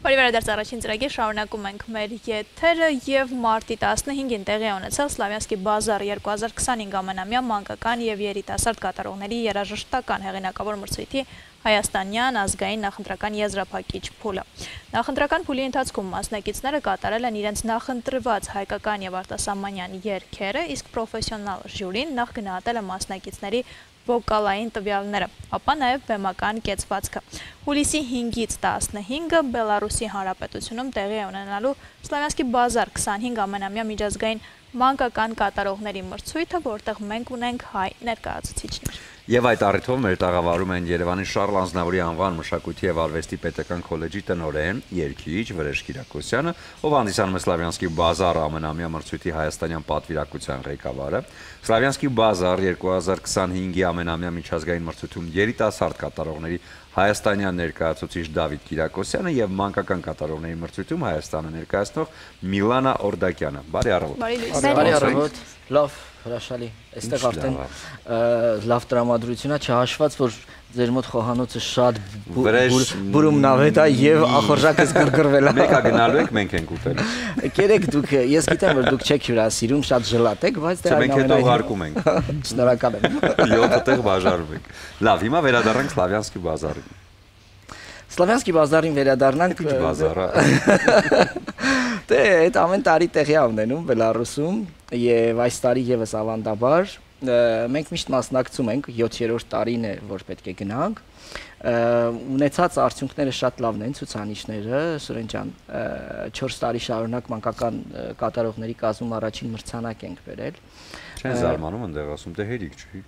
Բարի վերադարձ առաջին ծրագիր, շարունակում ենք մեր եթերը և մարտի 15-ին տեղի ունեցավ Սլավյանսկի բազար 2025 ամենամյա մանկական և երիտասարդ կատարողների երաժշտական հեղինակավոր մրցույթի հայաստանյան ազգային նախընտրական եզրափակիչ փուլը։ Նախընտրական փուլի ընթացքում մասնակիցները կատարել են իրենց նախընտրված հայկական և արտասահմանյան երգերը, իսկ պրոֆեսիոնալ ժյուրին նախ գնահատել է մասնակիցների վոկալային տվյալները, ապա նաև բեմական կեցվածքը։ Հուլիսի 5-ից 15-ը Բելարուսի Հանրապետությունում տեղի է ունենալու Սլավյանսկի բազար 25 ամենամյա միջազգային մանկական կատարողների մրցույթը, որտեղ մենք ունենք հայ ներկայացուցիչներ։ Եվ այդ առիթով մեր տաղավարում են Երևանի Շարլ Ազնավուրի անվան մշակույթի և արվեստի պետական քոլեջի տնօրեն, երգիչ Վրեժ Կիրակոսյանը, ով հանդիսանում է Սլավյանսկի բազար ամենամյա մրցույթի հայաստանյան պատվիրակության ղեկավարը, Սլավյանսկի բազար 2025-ի ամենամյա միջազգային մրցույթում երիտասարդ կատարողների հայաստանյան ներկայացուցիչ Դավիթ Կիրակոսյանը և մանկական կատարողների մրցույթում Հայաստանը ներկայացնող Միլանա Օրդակյանը։ Բարի առավոտ։ Բարի առավոտ։ Լավ, հրաշալի։ Այստեղ արդեն լավ տրամադրություն է, չհաշված, որ ձեր մոտ խոհանոցը շատ բուրումնավետ է և ախորժակս գրգռվել է։ Մեկա գնալու եք, մենք ենք ուտել։ Կերեք դուք, ես գիտեմ, որ դուք չեք հյուրասիրում, շատ ժլատ եք, բայց դե մենք հետո ուղարկում ենք։ Շնորհակալ եմ։ 7 տեղ բաժարում ենք։ Լավ, հիմա վերադառնանք Սլավյանսկի բազարին։ Սլավյանսկի բազարին վերադառնանք։ Ինչ բազար է։ Դե այդ ամեն տարի տեղի է ունենում Բելարուսում եւ այս տարի եւս ավանդաբար մենք միշտ մասնակցում ենք 7-րդ տարին է որ պետք է գնանք ունեցած արդյունքները շատ լավն են ցուցանիշները Սուրեն ջան 4 տարի շարունակ մանկական կատարողների կազմում առաջին մրցանակ ենք բերել Չեն զարմանում ընդեղ ասում դե հերիք չի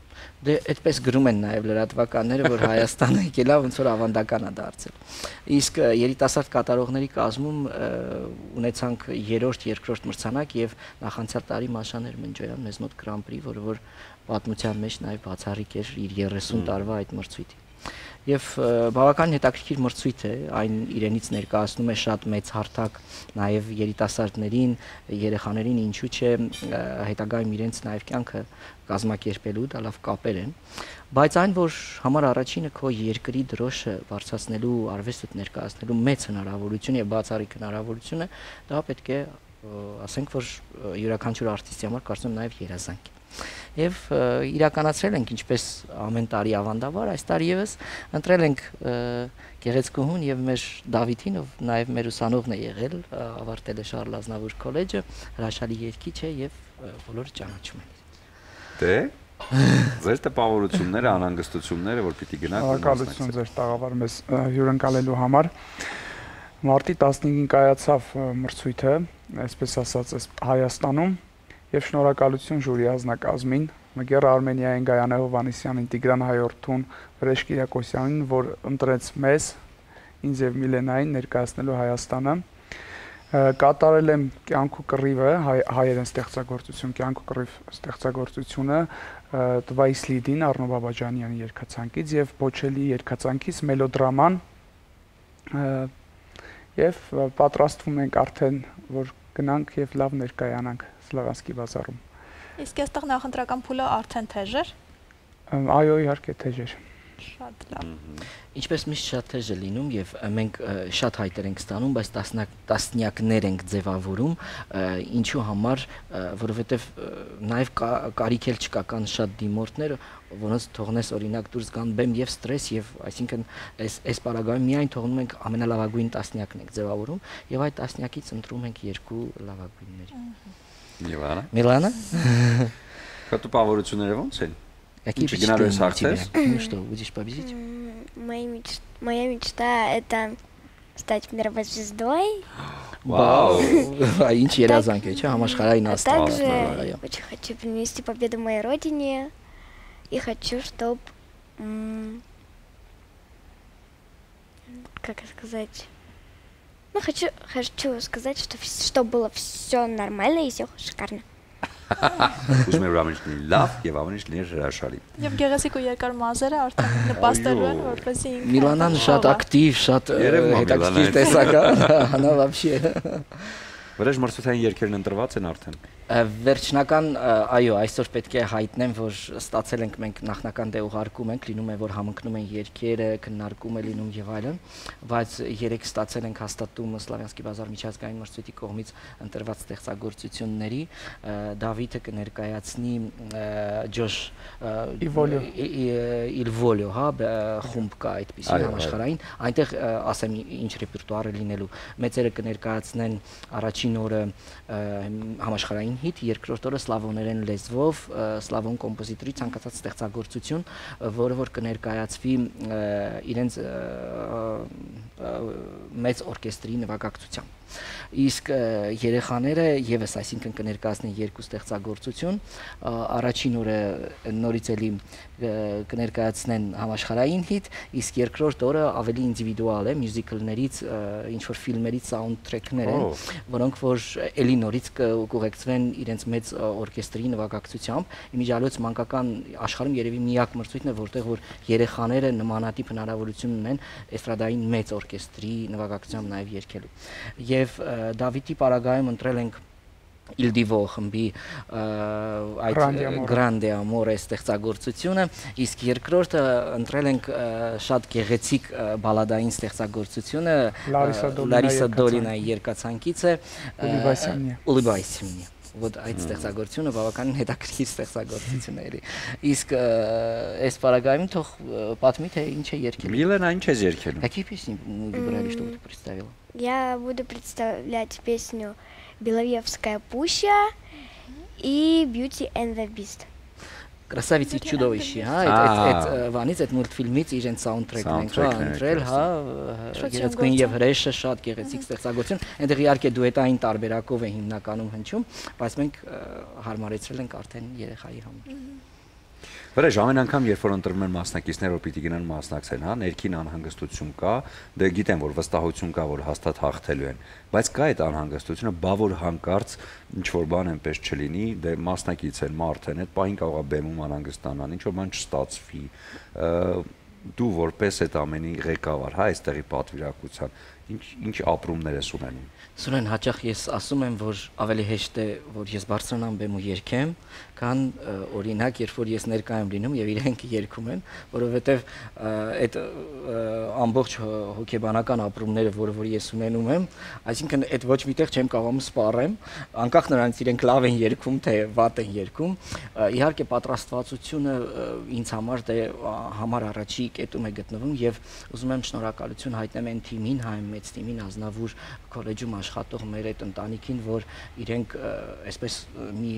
Դե այդպես գրում են նաև լրատվականները որ Հայաստանը եկել է ոնց որ ավանդական է դարձել իսկ երիտասարդ կատարողների կազմում ունեցանք 3-րդ, 2-րդ մրցանակ եւ նախանցյալ տարի Մաշաներ Մնջոյան մեզ մոտ Grand Prix, որը պատմության մեջ նաև բացառիկ էր իր 30 տարվա այդ մրցույթի Եվ բավական հետաքրքիր մրցույթ է, այն իրենից ներկայացնում է շատ մեծ հարթակ նաև երիտասարդներին, երեխաներին ինչու՞ չէ հետագայում իրենց նաև կյանքը կազմակերպելու, դա լավ կապեր են, բայց այն որ համար առաջինը քո երկրի դրոշը բարձրացնելու, արվեստը ներկայացնելու մեծ հնարավորություն եւ բացառիկ հնարավորություն է, դա պետք է ասենք որ յուրաքանչյուր արտիստի համար կարծում եմ նաև երազանք Եվ իրականացրել ենք ինչպես ամեն տարի ավանդաբար, այս տարի եւս ընտրել ենք գեղեցկուհուն եւ մեր Դավիթին, ով նաեւ մեր ուսանողն է եղել, ավարտել է Շարլ Ազնավուր քոլեջը, հրաշալի երգիչ է եւ բոլորը ճանաչում են։ Դե ձեր տպավորությունները, անհանգստությունները, որ պիտի գնաք Շնորհակալություն ձեր տաղավարում ես հյուրընկալելու համար։ Մարտի 15-ին կայացավ մրցույթը, այսպես ասած, Հայաստանում Եվ շնորհակալություն ժյուրի ազնագազմին, Մգեր Արմենիային Գայանե Հովհաննիսյանին, Տիգրան Հայորդուն, Վրեժ Կիրակոսյանին, որ ընտրեց մեզ, ինձ եւ Միլենային ներկայացնելու Հայաստանը։ Կատարել եմ կյանքու կռիվը, հայերեն ստեղծագործություն, կյանքու կռիվ ստեղծագործությունը Տվայիս Լիդին Առնո Բաբաջանյանի երգացանկից եւ Բոչելի երգացանկից մելոդրաման եւ պատրաստվում ենք արդեն որ գնանք եւ լավ ներկայանանք Սլավյանսկի բազարում։ Իսկ այստեղ նախընտրական փուլը արդեն թեժ էր։ Այո, իհարկե թեժ էր։ Շատ լավ։ Ինչպես միշտ շատ թեժ է լինում եւ մենք շատ հայտեր ենք ստանում, բայց տասնյակներ ենք ձևավորում, ինչու համար, որովհետեւ նաեւ կարիք էլ չկա կան շատ դիմորդներ, որոնց թողնես օրինակ դուրս գան բեմ եւ ստրես եւ այսինքն այս պարագայում միայն թողնում ենք ամենալավագույն տասնյակն ենք ձևավորում եւ այդ տասնյակից ընտրում ենք երկու լավագույններ։ Միլանա Տպավորությունները ոնց են? Ինչի գնալու ես հաղթես? Что, будешь победить? Моя мечта это стать мировой звездой. Вау! А ինչ երազանք է, չէ՞, համաշխարհային աստղ։ Также очень хочу принести победу моей родине и хочу, чтобы как сказать? Ну, хочу сказать, что было все нормально и все шикарно. Ուզում եմ ուրամիշնի լավ եւ ամենիշնի հրաշալի։ Եվ գեղեցիկ ու երկար մազերը արդեն նպաստելու են, որպեսզի ինքը Միլանան շատ ակտիվ, շատ հետաքրքիր տեսակ է, она вообще։ Վրեժ մրցութային երգերն ընտրված են արդեն։ Վերջնական, այո, այսօր պետք է հայտնեմ, որ ստացել ենք մենք նախնական դե ուղարկում ենք, լինում է, որ համընկնում են երգերը, քննարկում է լինում եւ այլն, բայց երեք ստացել ենք հաստատում Սլավյանսկի բազար միջազգային մրցույթի կողմից ընտրված ստեղծագործությունների, Դավիթը կներկայացնի Ջոշ Il Volio, հա, խումբ կա այդպիսի համաշխարհային, այնտեղ ասեմ ինչ ռեպերտուար է լինելու, մեծերը կներկայացնեն առաջին օրը համաշխարհային հիթ, երկրորդ օրը սլավոներեն լեզվով, սլավոն կոմպոզիտորի ցանկացած ստեղծագործություն, որը որ կներկայացվի իրենց մեծ օրկեստրի նվագակցությամբ։ Իսկ երեխաները եւս, այսինքն կներկայացնեն երկու ստեղծագործություն, առաջին օրը նորից էլի կներկայացնեն համաշխարհային հիթ, իսկ երկրորդ օրը ավելի ինդիվիդուալ է, մյուզիկլներից, ինչ որ ֆիլմերից սաունդթրեքներ են, որոնք որ էլի նորից կուղեկցվեն իրենց մեծ օրկեստրի նվագակցությամբ։ Իմիջիալոց մանկական աշխարհում երևի միակ մրցույթն է, որտեղ որ երեխաները նմանատիպ հնարավորություն ունեն էստրադային մեծ օրկեստրի նվագակցությամբ նաև երգելու։ Եվ Դավիթի պարագայում ընտրել ենք Il Divo խմբի այդ Grande Amore ստեղծագործությունը, իսկ երկրորդը ընտրել ենք շատ գեղեցիկ բալադային ստեղծագործությունը Լարիսա Դոլինայի երկացանկից է Ուլիբայսյանի։ Вот այդ ստեղծագործությունը բավականին հետաքրքիր ստեղծագործություն է։ Իսկ այս պարագայում թող պատմի թե ինչ է երգել։ Милена, ինչ ես երգել։ Какие песни выбрали, что ты представила? Я буду представлять песню «Беловежская пуща» и «Beauty and the Beast». Красавица и чудовище, այդ վանից այդ մուլտֆիլմից իրենց սաունդթրեքն ենք ընտրել, հա, գեղեցկույն եւ հրեշը շատ գեղեցիկ ստեղծագործություն, այնտեղ իհարկե դուետային տարբերակով է հիմնականում հնչում, բայց մենք հարմարեցրել ենք արդեն երեխայի համար։ Վրեժ, ամեն անգամ, երբ որ ընտրվում են մասնակիցներ, որ պիտի գնան մասնակցեն, հա, ներքին անհանգստություն կա, դե գիտեն, որ վստահություն կա, որ հաստատ հաղթելու են, բայց կա այդ անհանգստությունը, բա որ հանկարծ ինչ որ բան այնպես չլինի, դե մասնակից են, մարդ են, այդ պահին կարող է բեմում անհանգստանան, ինչ որ բան չստացվի, դու որպես այդ ամենի ղեկավար, հա, այստեղի պատվիրակության, ինչ ապրումներ ես ունենում։ Սուրեն, հաճախ ես ասում եմ, որ ավելի հեշտ է, որ ես բարձրանամ բեմ ու երգեմ, քան օրինակ, երբ որ ես ներկա եմ լինում եւ իրենք երգում են, որովհետեւ այդ ամբողջ հոգեբանական ապրումները, որը որ ես ունենում եմ, այսինքն այդ ոչ միտեղ չեմ կարողանում սպառեմ, անկախ նրանից իրենք լավ են երգում, թե վատ են երգում, իհարկե պատրաստվածությունը ինձ համար դե համար առաջի կետում է գտնվում եւ ուզում եմ շնորհակալություն հայտնեմ այն թիմին, հայ մեծ թիմին, Ազնավուր քոլեջում աշխատող մեր այդ ընտանիքին, որ իրենք այսպես մի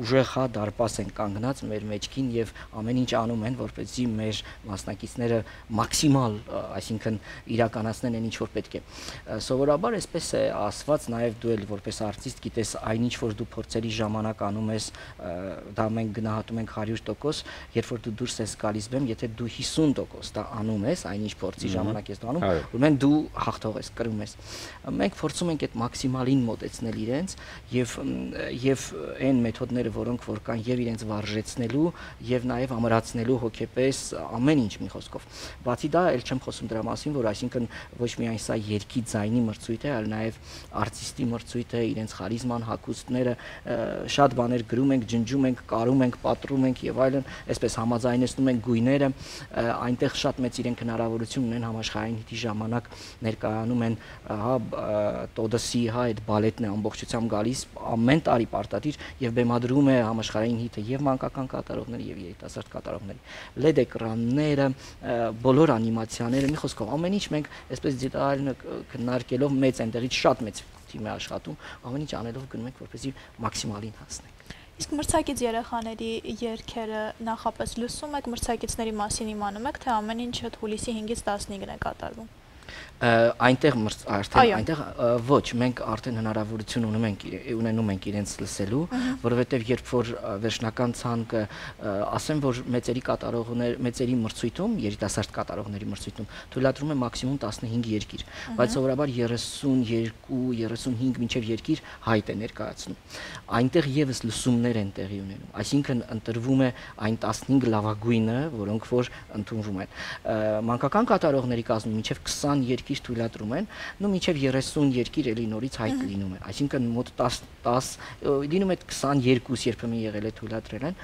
ուժեղ դարպաս են կանգնած մեր մեջքին եւ ամեն ինչ անում են, որպեսզի մեր մասնակիցները մաքսիմալ, այսինքն իրականացնեն այն ինչ որ պետք է։ Սովորաբար այսպես է ասված, նաեւ դու էլ որպես արտիստ գիտես, այնինչ որ դու փորձերի ժամանակ անում ես, դա մենք գնահատում ենք 100%, երբ որ դու դուրս ես գալիս բեմ, եթե դու 50% դա անում ես, այնինչ փորձի ժամանակ ես դու անում, ուրեմն դու հաղթող ես, կրում ես։ Մենք փորձում ենք այդ մաքսիմալին մոտեցնել իրենց եւ այն մեթոդները, որոնք որ կան եւ իրենց վարժեցնելու եւ նաեւ ամրացնելու հոգեպես ամեն ինչ մի խոսքով։ Բացի դա, ել չեմ խոսում դրա մասին, որ այսինքն ոչ միայն սա երգի ձայնի մրցույթ է, այլ նաեւ արտիստի մրցույթ է, իրենց խարիզման, հագուստները, շատ բաներ գրում ենք, ջնջում ենք, կարում ենք, պատռում ենք եւ այլն, այսպես համաձայնեցնում ենք գույները, այնտեղ շատ մեծ իրենք հնարավորություն ունեն համաշխարհային հիթի ժամանակ ներկայանում են, հա, Տոդասի, հա, այդ բալետն է ամբողջությամբ գալիս ամեն տարի պարտադիր եւ բեմադրում է համաշխարհային հիթը եւ մանկական կատարողների եւ երիտասարդ կատարողների LED էկրանները, բոլոր անիմացիաները, մի խոսքով ամեն ինչ մենք այսպես դետալն քննարկելով մեծ այնտեղից շատ մեծ թիմ է աշխատում, ամեն ինչ անելով գնում ենք որպեսզի մաքսիմալին հասնենք։ Իսկ մրցակից երեխաների երգերը նախապես լսում եք, մրցակիցների մասին իմանում եք, թե ամեն ինչը հուլիսի 5-ից 15-ն է կատարվում։ Այնտեղ արդեն այնտեղ ոչ, մենք արդեն հնարավորություն ունենում ենք իրենց լսելու, որովհետև երբ որ վերջնական ցանկը, ասեմ, որ մեծերի կատարողներ, մեծերի մրցույթում, երիտասարդ կատարողների մրցույթում թույլատրում է մաքսիմում 15 երկիր, բայց սովորաբար 32-35 մինչև երկիր հայտ է ներկայացնում։ Այնտեղ եւս լսումներ են տեղի ունենում, այսինքն ընտրվում է այն 15 լավագույնը, որոնք որ ընդունվում են։ Մանկական կատարողների կազմում մինչև 20 20 երկիր թույլատրում են, նո մինչև 30 երկիր էլի նորից հայտ լինում են, այսինքն մոտ 10 լինում է 22 երբեմն եղել է թույլատրել են,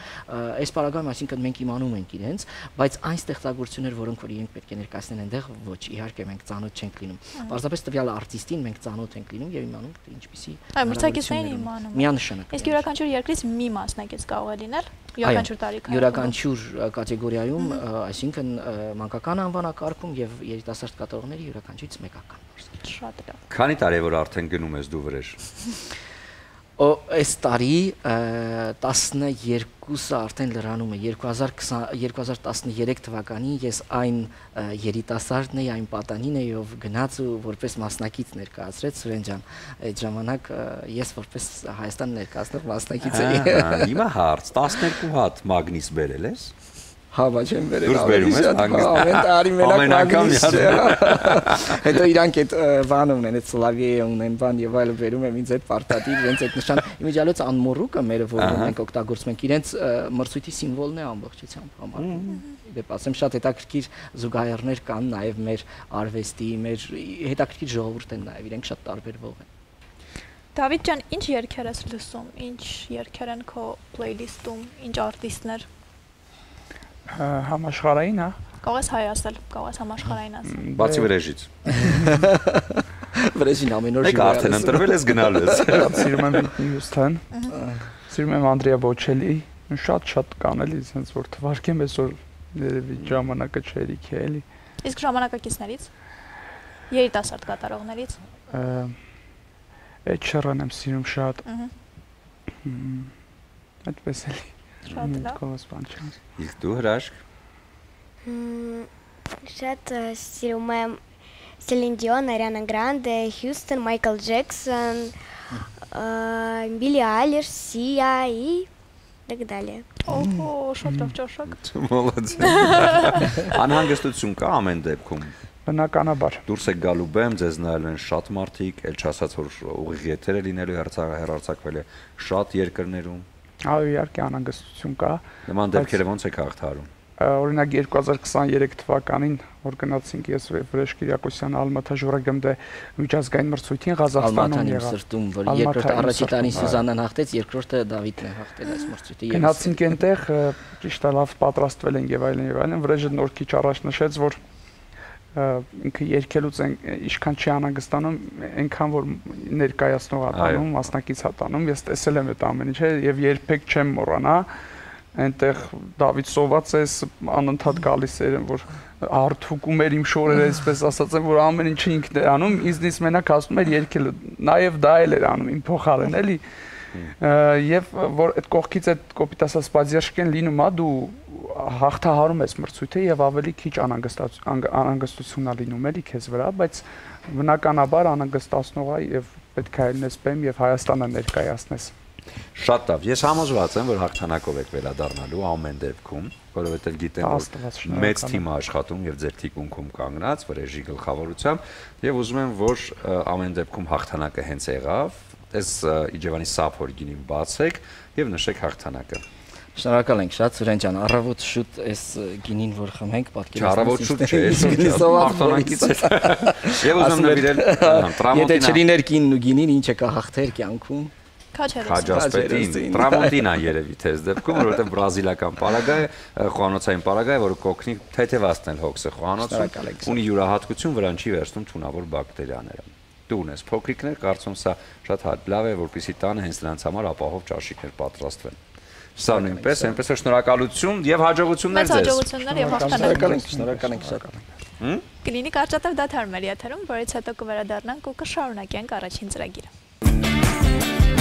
այս պարագայում այսինքն մենք իմանում ենք իրենց, բայց այն ստեղծագործություններ, որոնք որ իրենք պետք է ներկայացնեն այնտեղ, ոչ, իհարկե մենք ծանոթ չենք լինում։ Պարզապես տվյալ արտիստին մենք ծանոթ ենք լինում եւ իմանում թե ինչպիսի մրցակիցներին իմանում։ Միանշանակ։ Իսկ յուրաքանչյուր երկրից մի մասնակից կարող է լինել յուրաքանչյուր տարիքային։ Յուրաքանչյուր կատեգորիայում, այսինքն մանկական անվանակարգում եւ երիտասարդ կատարողների յուրաքանչյուրից մեկական մասնակից։ Շատ լավ։ Քանի տարի է որ արդեն գնում ես դու վրեժ։ Այս տարի 12-ը արդեն լրանում է 2013 թվականին ես այն երիտասարդն էի, այն պատանին էի, ով գնաց ու որպես մասնակից ներկայացրեց Սուրեն ջան, այդ ժամանակ ես որպես Հայաստան ներկայացնող մասնակից էի։ Հիմա հարց 12 հատ մագնիս բերել ես։ Հա, բայց չեմ վերել։ Դուրս բերում ես ամեն տարի մենակ մագնիս։ Հետո իրանք այդ բանում են, այդ Սլավիա ունեն բան եւ այլը վերում եմ ինձ այդ պարտադիր, իրենց այդ նշան։ Իմիջիալոց անմոռուկը մերը, որ մենք օգտագործում ենք, իրենց մրցույթի սիմվոլն է ամբողջությամբ համարվում։ Դեպի ասեմ շատ հետաքրքիր զուգահեռներ կան նաեւ մեր արվեստի, մեր հետաքրքիր ժողովուրդ են նաեւ, իրենք շատ տարբերվող են։ Դավիթ ջան, ինչ երգեր ես լսում, ինչ երգեր են քո playlist-ում, ինչ արտիստներ։ Համաշխարհային, հա։ Կարող ես հայ ասել, կարող ես համաշխարհային ասել։ Բացի վրեժից։ Վրեժին ամեն օր Եք արդեն ընտրվել ես գնալու ես։ Սիրում եմ Whitney Houston, սիրում եմ Անդրեա Բոչելի, շատ կան էլի, sense որ թվարկեմ այսօր երևի ժամանակը չերիք է էլի։ Իսկ ժամանակակիցներից, երիտասարդ կատարողներից։ Ed Sheeran եմ սիրում շատ։ Այդպես էլի։ Շատ լավ։ Կողս բան չեմ։ Իսկ դու հրաշք։ Շատ սիրում եմ Celine Dion, Ariana Grande, Houston, Michael Jackson, Billie Eilish, Sia и так далее. Օհո, շատ լավ ճաշակ։ Մոլոդես։ Անհանգստություն կա ամեն դեպքում։ Բնականաբար։ Դուրս եք գալու բեմ, ձեզ նայելու են շատ մարդիկ, ել չասած որ ուղիղ եթեր է լինելու հեռարձակվել է շատ երկրներում։ Այո, իհարկե անհանգստություն կա։ Նման դեպքերը ոնց եք հաղթահարում։ Օրինակ 2023 թվականին, որ գնացինք ես Վրեժ Կիրակոսյան Ալմաթա Ժորագմդե միջազգային մրցույթին Ղազախստանում եղա։ Սրտում, որ երկրորդ առաջի տարին Սուզանան հաղթեց, երկրորդը Դավիթն է հաղթել այս մրցույթը։ Գնացինք այնտեղ, ճիշտ է լավ պատրաստվել ենք եւ այլն, Վրեժը նոր քիչ առաջ նշեց, որ ինքը երկելուց ինչքան չի անհանգստանում, այնքան որ ներկայացնող ատանում, մասնակից ատանում, ես տեսել եմ այդ ամեն ինչը եւ երբեք չեմ մոռանա, այնտեղ Դավիթ սոված էս անընդհատ գալիս էր, որ հարթուկում էր իմ շորերը, այսպես ասած եմ, որ ամեն ինչը ինքն էր անում, ինձնից մենակ ասում էր երկելը, նաեւ դա էլ էր անում իմ փոխարեն, էլի։ Եվ որ այդ կողքից այդ կոպիտ ասած պատժաշկեն լինում է, դու հաղթահարում ես մրցույթը եւ ավելի քիչ անհանգստություն է լինում էլի քեզ վրա, բայց բնականաբար անհանգստացնող է եւ պետք է ելնես բեմ եւ Հայաստանը ներկայացնես։ Շատ լավ։ Ես համոզված եմ, որ հաղթանակով եք վերադառնալու ամեն դեպքում, որովհետեւ գիտեմ, որ մեծ թիմ է աշխատում եւ ձեր թիկունքում կանգնած Վրեժի գլխավորությամբ եւ ուզում եմ, որ ամեն դեպքում հաղթանակը հենց եղավ։ Այս Իջևանի սափոր գինին բացեք եւ նշեք հաղթանակը։ Շնորհակալ ենք շատ Սուրեն ջան, առավոտ շուտ այս գինին որ խմենք պատկերացնենք։ Առավոտ շուտ չէ, մարտոնակից է։ Եվ ուզում նվիրել տրամոնտինա։ Եթե չլիներ գինն ու գինին ինչ է կհաղթեր կյանքում։ Քաջասպետին, տրամոնտինա երևի թեզ դեպքում, որովհետեւ բրազիլական պարագա է, խոհանոցային պարագա է, որը կօգնի թեթևացնել հոգսը խոհանոցում, ունի յուրահատկություն, վրան չի վերցնում թունավոր բակտերիաները։ Դու ունես փոքրիկներ, կարծում սա շատ լավ է, որպեսզի տանը հենց նրանց համար ապահով ճաշիկներ պատրաստվեն։ Սա նույնպես, այնպես է շնորհակալություն եւ հաջողություններ ձեզ։ Մեծ հաջողություններ եւ հաղթանակ։ Շնորհակալ ենք շատ։ Կլինի կարճատև դադար մեր եթերում, որից հետո կվերադառնանք ու կշարունակենք առաջին ծրագիրը։